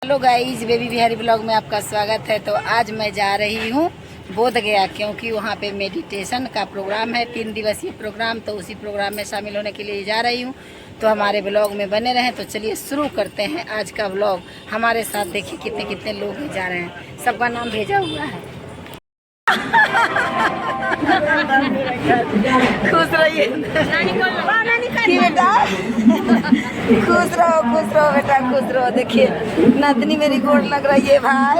Hello guys, baby Bihari blog में आपका स्वागत है। तो आज मैं जा रही हूँ बोध गया, क्योंकि वहाँ पे मेडिटेशन का प्रोग्राम है, 3 दिवसीय प्रोग्राम। तो उसी प्रोग्राम में शामिल होने के लिए जा रही हूँ। तो हमारे ब्लॉग में बने रहें। तो चलिए शुरू करते हैं आज का ब्लॉग। हमारे साथ देखिए कितने कितने लोग जा रहे हैं, सबका नाम भेजा हुआ है। खुश रहिए बेटा, खुश रहो बेटा, खुश रहो। देखिए नंदनी मेरी गोड़ लग रही है भाई।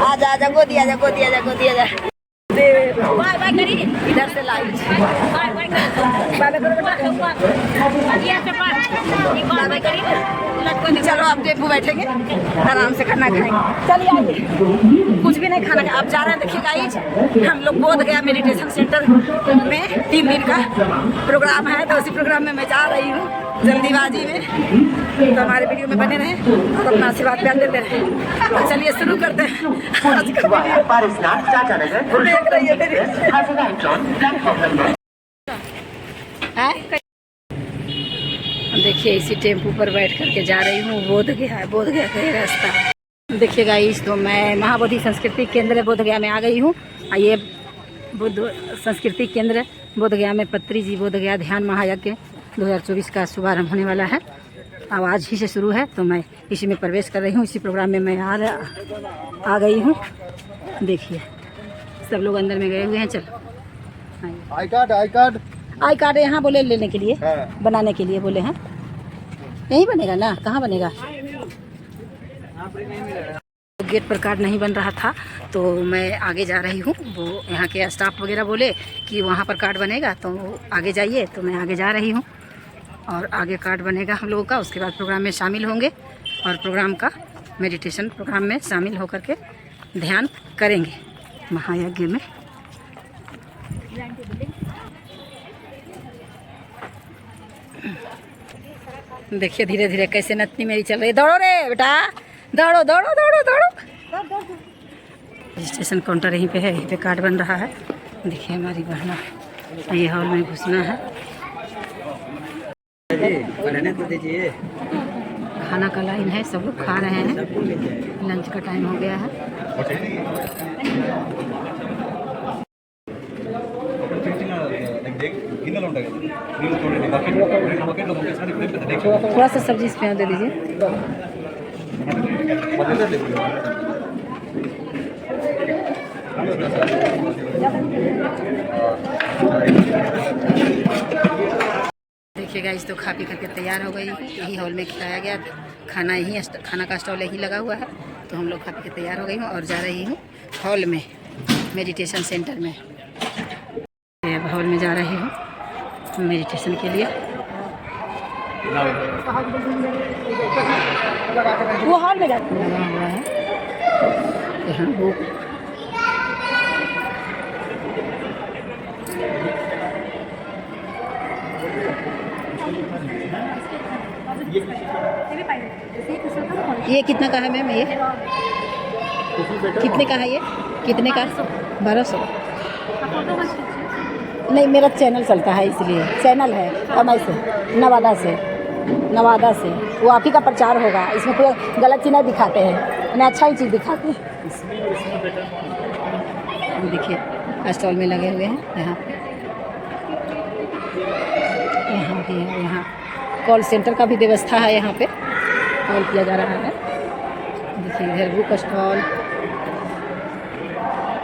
आजा आजा, गोदी आजा, गोदी आजा, गोदी आजा। इधर से लाइट चलो, आप टेम्पू बैठेंगे, आराम से खाना खाएंगे। चलिए आइए, कुछ भी नहीं खाना आप जा रहे हैं। देखिए गाइस, हम लोग बोध गया मेडिटेशन सेंटर में 3 दिन का प्रोग्राम है। तो उसी प्रोग्राम में मैं जा रही हूँ जल्दीबाजी में। तो हमारे वीडियो में बने रहें और अपना आशीर्वाद प्यार देते रहें। तो चलिए शुरू करते हैं आज का वीडियो। देख रही है, देखिए इसी टेम्पू पर बैठ करके जा रही हूँ बोध गया। बोध गया का ये रास्ता देखिए गाइस। तो मैं महाबोधि सांस्कृतिक केंद्र बोध गया में आ गई हूँ। ये बुद्ध सांस्कृतिक केंद्र बोध गया में पत्री जी बोध गया ध्यान महायज्ञ 2024 का शुभारंभ होने वाला है। अब आज ही से शुरू है। तो मैं इसी में प्रवेश कर रही हूँ। इसी प्रोग्राम में मैं आ गई हूँ। देखिए सब लोग अंदर में गए हुए हैं। चल आई कार्ड यहाँ बोले लेने के लिए, बनाने के लिए बोले हैं। यहीं बनेगा ना, कहाँ बनेगा? गेट पर कार्ड नहीं बन रहा था तो मैं आगे जा रही हूँ। वो यहाँ के स्टाफ वगैरह बोले कि वहाँ पर कार्ड बनेगा, तो आगे जाइए। तो मैं आगे जा रही हूँ और आगे कार्ड बनेगा हम लोगों का। उसके बाद प्रोग्राम में शामिल होंगे और प्रोग्राम का मेडिटेशन प्रोग्राम में शामिल होकर के ध्यान करेंगे महायज्ञ में। देखिए धीरे धीरे कैसे नतनी मेरी चल रही है। दौड़ो रे बेटा, दौड़ो दौड़ो दौड़ो दौड़ो। रजिस्ट्रेशन काउंटर यहीं पे है, यहीं पे कार्ड बन रहा है। देखिए हमारी बहना, ये हॉल में घुसना है। खाना का लाइन है, सब लोग खा रहे हैं। लंच का टाइम हो गया है। थोड़ा सा सब्जी इसमें दे दीजिए। देखिए गाइस, तो खा पी करके तैयार हो गई। यही हॉल में खिलाया गया खाना, यही खाना का स्टॉल यही लगा हुआ है। तो हम लोग खा पी के तैयार हो गई हूँ और जा रही हूँ हॉल में, मेडिटेशन सेंटर में। अब हॉल में जा रही हूँ मेडिटेशन के लिए। वो हॉल में लगा हुआ है यहाँ बुक। ये कितना का है मैम? ये कितने का है? ये कितने का? 1200। नहीं, मेरा चैनल चलता है इसलिए। चैनल है एमआई से, नवादा से। वो आप ही का प्रचार होगा, इसमें कोई गलत चीज़ नहीं दिखाते हैं, इन्हें अच्छा ही चीज़ दिखाते हैं। देखिए स्टॉल में लगे हुए हैं। यहाँ भी है, यहाँ कॉल सेंटर का भी व्यवस्था है। यहाँ पे कॉल किया जा रहा है। देखिए इधर बुक स्टॉल,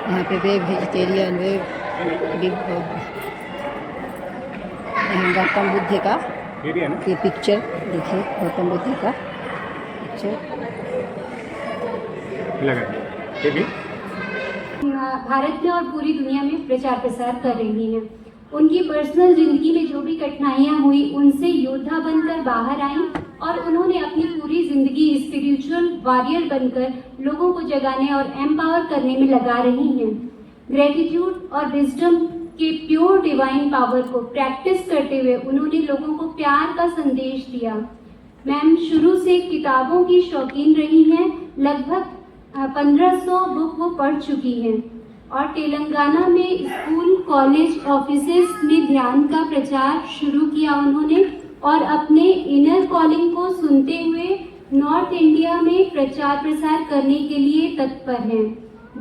यहाँ पे वेब वेजिटेरियन, गौतम बुद्ध का ये पिक्चर। देखिए गौतम बुद्ध का पिक्चर भारत में और पूरी दुनिया में प्रचार प्रसार कर रही हैं। उनकी पर्सनल जिंदगी में जो भी कठिनाइयाँ हुई, उनसे योद्धा बनकर बाहर आई और उन्होंने अपनी पूरी जिंदगी स्पिरिचुअल वॉरियर बनकर लोगों को जगाने और एम्पावर करने में लगा रही हैं। ग्रेटिट्यूड और विजडम के प्योर डिवाइन पावर को प्रैक्टिस करते हुए उन्होंने लोगों को प्यार का संदेश दिया। मैम शुरू से किताबों की शौकीन रही हैं। लगभग 1500 बुक वो पढ़ चुकी हैं और तेलंगाना में स्कूल, कॉलेज, ऑफिसेस में ध्यान का प्रचार शुरू किया उन्होंने और अपने इनर कॉलिंग को सुनते हुए नॉर्थ इंडिया में प्रचार प्रसार करने के लिए तत्पर हैं।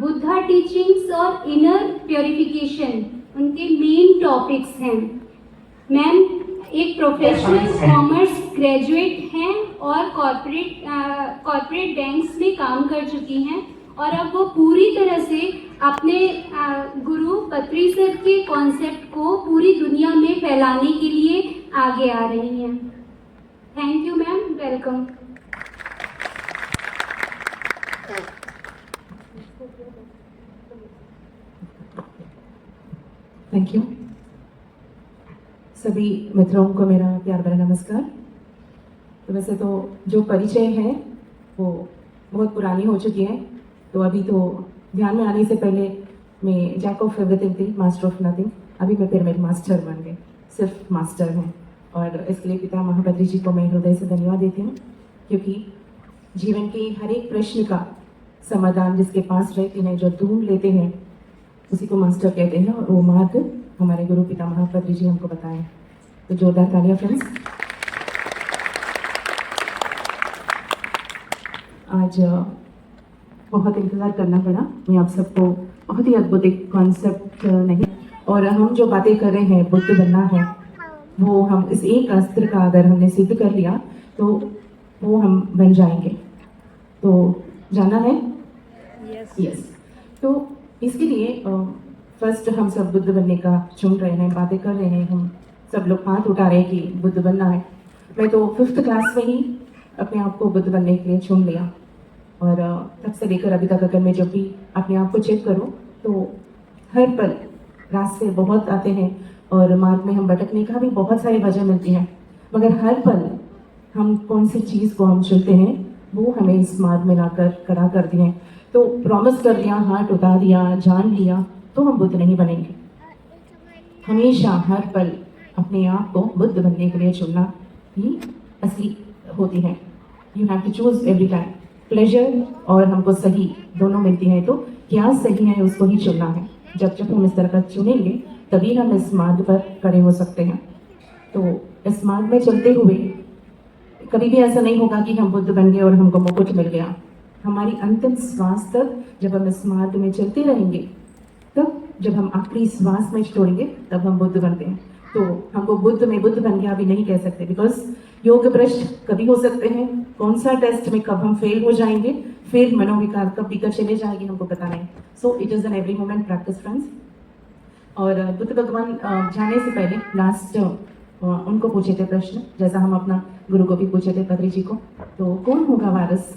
बुद्धा टीचिंग्स और इनर प्योरिफिकेशन उनके मेन टॉपिक्स हैं। मैम एक प्रोफेशनल कॉमर्स ग्रेजुएट हैं और कॉर्पोरेट बैंक्स में काम कर चुकी हैं और अब वो पूरी तरह से अपने गुरु पत्री सर के कॉन्सेप्ट को पूरी दुनिया में फैलाने के लिए आगे आ रही हैं। Thank you ma'am, welcome. Thank you. सभी मित्रों को मेरा प्यार भरा नमस्कार। तो वैसे तो जो परिचय है वो बहुत पुरानी हो चुकी है, तो अभी तो ध्यान में आने से पहले मैं जैक ऑफ एवरीथिंग थी, मास्टर ऑफ नथिंग। अभी मैं पिरामिड मास्टर बन गए, सिर्फ मास्टर हूँ। और इसके लिए पिता महाबद्री जी को मैं हृदय से धन्यवाद देती हूँ, क्योंकि जीवन के हर एक प्रश्न का समाधान जिसके पास रहते हैं, जो ढूंढ लेते हैं, उसी को मास्टर कहते हैं। और वो मार्ग हमारे गुरु पिता महाबद्री जी हमको बताएं। तो जोरदार तालियां फ्रेंड्स। आज बहुत इंतज़ार करना पड़ा। मैं आप सबको बहुत ही अद्भुत एक कॉन्सेप्ट नहीं, और हम जो बातें कर रहे हैं बुद्ध बनना है, वो हम इस एक अस्त्र का अगर हमने सिद्ध कर लिया तो वो हम बन जाएंगे। तो जाना है? यस। तो इसके लिए फर्स्ट हम सब बुद्ध बनने का चुन रहे हैं, बातें कर रहे हैं, हम सब लोग हाथ उठा रहे हैं कि बुद्ध बनना है। मैं तो 5th क्लास में ही अपने आप को बुद्ध बनने के लिए चुन लिया, और तब से लेकर अभी तक अगर मैं जब भी अपने आप को चेक करूं तो हर पल रास्ते बहुत आते हैं और मार्ग में हम भटकने का भी बहुत सारी वजह मिलती है, मगर हर पल हम कौन सी चीज़ को हम चुनते हैं वो हमें इस मार्ग में लाकर खड़ा कर दिए। तो प्रॉमिस कर लिया, हाथ उठा दिया, जान लिया तो हम बुद्ध नहीं बनेंगे। हमेशा हर पल अपने आप को बुद्ध बनने के लिए चुनना ही असली होती है। You have to choose every time. Pleasure और हमको सही दोनों मिलती हैं, तो क्या सही है उसको ही चुनना है। जब हम इस तरह का चुनेंगे तभी हम इस मार्ग पर खड़े हो सकते हैं। तो इस मार्ग में चलते हुए कभी भी ऐसा नहीं होगा कि हम बुद्ध बन गए और हमको मुकुट मिल गया। हमारी अंतिम श्वास तक जब हम इस मार्ग में चलते रहेंगे, तब जब हम आखिरी श्वास में छोड़ेंगे तब हम बुद्ध बनते हैं। तो हमको बुद्ध में बुद्ध बन गया अभी नहीं कह सकते, बिकॉज योग भ्रष्ट कभी हो सकते हैं। कौन सा टेस्ट में कब हम फेल हो जाएंगे, फिर मनोविकार कब भीतर चले जाएगी, हमको पता नहीं। So it is an every moment practice friends. और बुद्ध भगवान जाने से पहले लास्ट उनको पूछे थे प्रश्न, जैसा हम अपना गुरु को भी पूछे थे पत्री जी को। तो कौन होगा वारिस?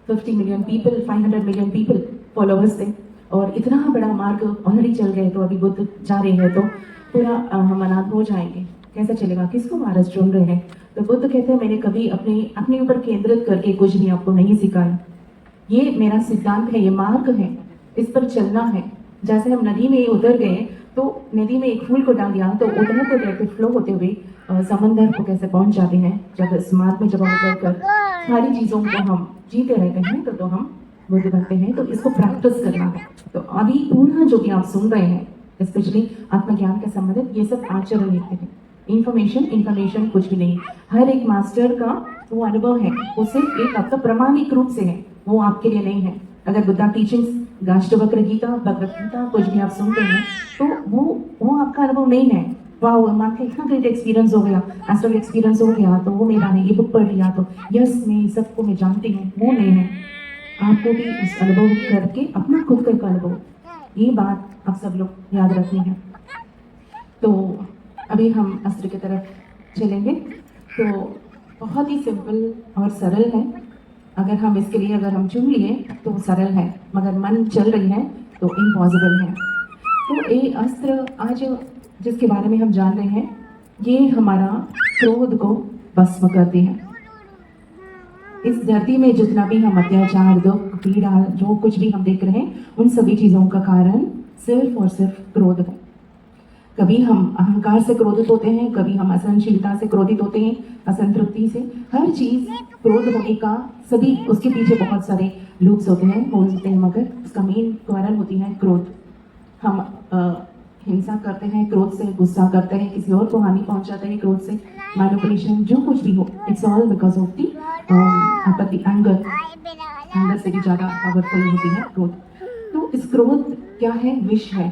50 million people, 500 million people followers थे, और इतना बड़ा मार्ग ऑलरेडी चल गए। तो अभी बुद्ध जा रहे हैं तो पूरा हम अनाथ हो जाएंगे, कैसा चलेगा, किसको वारिस चुन रहे हैं? तो बुद्ध कहते हैं मैंने कभी अपने ऊपर केंद्रित करके कुछ भी आपको नहीं सिखाया। ये मेरा सिद्धांत है, ये मार्ग है, इस पर चलना है। जैसे हम नदी में उतर गए तो नदी में एक फूल को डाल दिया तो उतरते रहते फ्लो होते हुए समंदर को कैसे पहुंच जाते हैं। जब इस मार्ग में जब हम उतर कर सारी चीज़ों को हम जीते रहते हैं तो हम बुद्ध बनते हैं। तो इसको प्रैक्टिस करना है। तो अभी पूरा जो भी आप सुन रहे हैं, स्पेशली आत्मज्ञान के संबंधित, ये सब आचरण लिखते हैं। इंफॉर्मेशन कुछ भी नहीं। हर एक मास्टर का वो अनुभव है, वो सिर्फ एक आपका प्रमाणिक रूप से है, वो आपके लिए नहीं है। अगर बुद्धा टीचिंग्स, गाष्टवक्र गीता, भगवत गीता कुछ भी आप सुनते हैं तो वो आपका अनुभव नहीं है। वाह, मान के इतना ग्रेट एक्सपीरियंस हो गया, एस्ट्रल एक्सपीरियंस हो गया तो वो मेरा है, ये बुक पढ़ लिया तो यस मैं सबको मैं जानती हूँ, वो नहीं है। आपको भी उस अनुभव करके अपना खुद का अनुभव, ये बात आप सब लोग याद रखनी है। तो अभी हम अस्त्र की तरफ चलेंगे। तो बहुत ही सिंपल और सरल है। अगर हम इसके लिए हम चुन लिए तो सरल है, मगर मन चल रही है तो इम्पॉसिबल है। तो ये अस्त्र आज जिसके बारे में हम जान रहे हैं, ये हमारा क्रोध को भस्म करती है। इस धरती में जितना भी हम अत्याचार, दुख, पीड़ा, जो कुछ भी हम देख रहे हैं, उन सभी चीज़ों का कारण सिर्फ और सिर्फ क्रोध है। कभी हम अहंकार से क्रोधित होते हैं, कभी हम असहनशीलता से क्रोधित होते हैं, असंतृप्ति से। हर चीज़ क्रोध होने का, सभी उसके पीछे बहुत सारे लूप्स होते हैं, होते हैं, मगर उसका मेन कारण होती है क्रोध। हम हिंसा करते हैं क्रोध से, गुस्सा करते हैं, किसी और को हानि पहुंचाते हैं क्रोध से, मैनिपुलेशन, जो कुछ भी हो, it's all because of the आपत्ति, एंगर से भी ज़्यादा पावरफुल होती है क्रोध। तो इस क्रोध क्या है? विष है।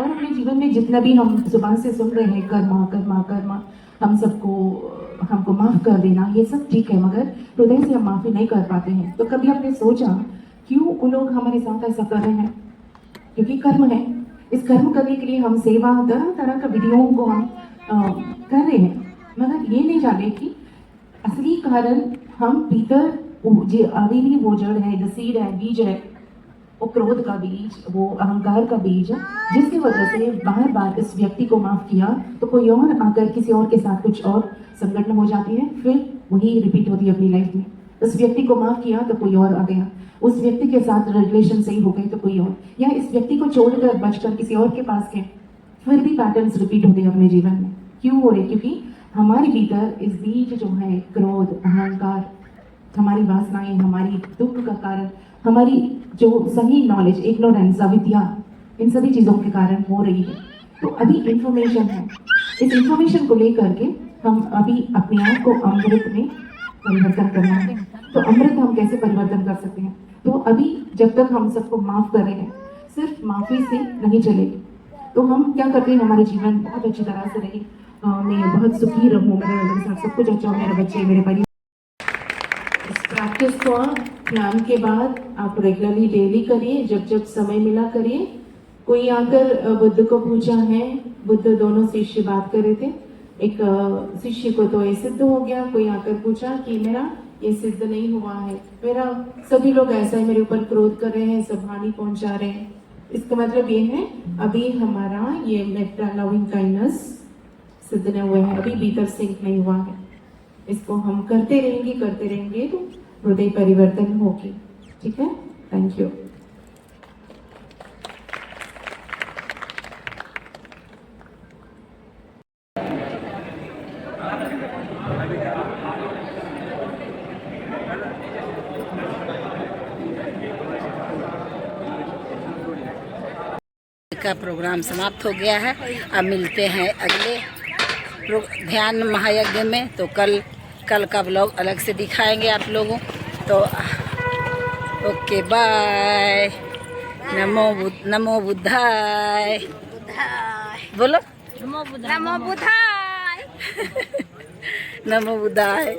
और अपने जीवन में जितना भी हम जुबान से सुन रहे हैं, कर्मा कर्मा कर्मा, हम हमको माफ कर देना, ये सब ठीक है, मगर हृदय से हम माफी नहीं कर पाते हैं। तो कभी आपने सोचा क्यों वो लोग हमारे साथ ऐसा कर रहे हैं? क्योंकि कर्म है। इस कर्म करने के लिए हम सेवा, तरह तरह का विधियों को हम कर रहे हैं, मगर ये नहीं जाने कि असली कारण हम भीतर अभी भी वो जड़ है, द सीड है, बीज है, वो क्रोध का बीज, वो अहंकार का बीज, जिसकी वजह से बार बार इस व्यक्ति को माफ किया तो कोई और आकर किसी और के साथ कुछ और संगठन हो जाती है, फिर वही रिपीट होती है अपनी लाइफ में। उस व्यक्ति को माफ किया तो कोई और आ गया, उस व्यक्ति के साथ रिलेशन सही हो गए तो कोई और, या इस व्यक्ति को छोड़कर बचकर किसी और के पास गए, फिर भी पैटर्न्स रिपीट होते हैं अपने जीवन में। क्यों हो रहे? क्योंकि हमारे भीतर इस बीज जो है, क्रोध, अहंकार, हमारी वासनाएं, हमारी दुख का कारण, हमारी जो सही नॉलेज, इग्नोरेंस, अविद्या, इन सभी चीज़ों के कारण हो रही है। तो अभी इंफॉर्मेशन है, इस इंफॉर्मेशन को लेकर के हम अभी अपने आप को अमृत में परिवर्तन करना है। तो अमृत हम कैसे परिवर्तन कर सकते हैं? तो अभी जब तक हम सबको माफ कर रहे हैं, सिर्फ माफी से नहीं चलेगी। तो हम क्या करते हैं? हमारे जीवन बहुत अच्छी तरह से रहे, मैं बहुत सुखी रहूँ, मेरे साथ सब कुछ अच्छा हो, मेरे बच्चे, मेरे परिवार। इस प्रैक्टिस को ध्यान के बाद आप रेगुलरली डेली करिए, जब जब समय मिला करिए। कोई आकर बुद्ध को पूछा है, बुद्ध दोनों शिष्य बात कर रहे थे, एक शिष्य को तो ये सिद्ध हो गया, कोई आकर पूछा कि मेरा ये सिद्ध नहीं हुआ है, मेरा सभी लोग ऐसा ही मेरे ऊपर क्रोध कर रहे हैं, सब हानि पहुंचा रहे हैं। इसका मतलब ये है अभी हमारा ये मेट्टा, लविंग काइंडनेस सिद्ध नहीं हुआ है, अभी भीतर सिंक नहीं हुआ है। इसको हम करते रहेंगे तो हृदय परिवर्तन होगी। ठीक है, थैंक यू। का प्रोग्राम समाप्त हो गया है। अब मिलते हैं अगले ध्यान महायज्ञ में। तो कल का ब्लॉग अलग से दिखाएंगे आप लोगों। तो ओके, बाय। नमो बुद्धाय। बोलो नमो बुद्धाय। नमो बुद्धाय।